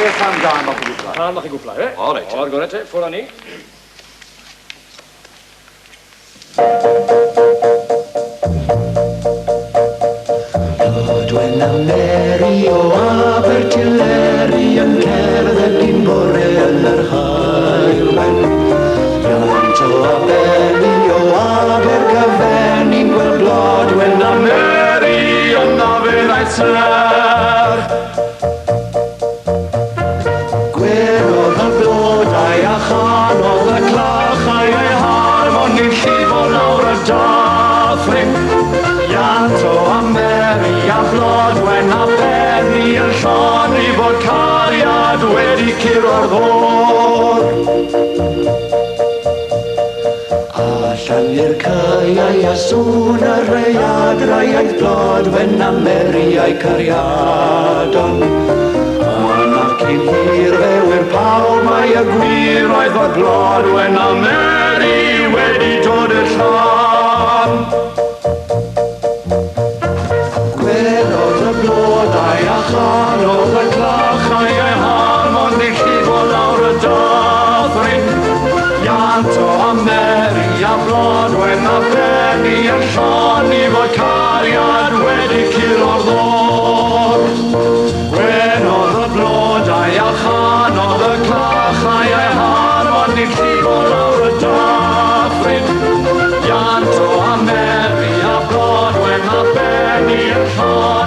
Beth am gael mach i gwblau? Rhan mach i gwblau, e? O, reit. O'r gwrdd te, ffwr' ni. Blodwen a Meri o Abertileri yn cerdded un bore yn yr haelwen. Iant o Abeli o Abergafenni'n gweld Blodwen a Meri yn aferau ser. Gwerodd y blodau a chanodd y clachau eu harmon i'n llifo lawr y dathring. Iant o Meri a Blodwen a Meri yn lloni fod cariad wedi curo'r ddod. Allan i'r caeau a sŵn y rhaeadrau aeth Blodwen a Meri a'i cariadon. Ac i'n hir fe wyr pawb mae y gwir oedd fod Blodwen a Meri wedi dod i'r llon. Gwerodd y blodau a chanodd y clachau eu harmon i'n llifo lawr y dathring. Iant o Meri a Blodwen a Meri yn lloni fod cariad wedi curo'r ddod. Gwerodd y blodau a chanodd y clachau eu harmon i'n llifo lawr y dathring. Iant o Meri a Blodwen a Meri yn lloni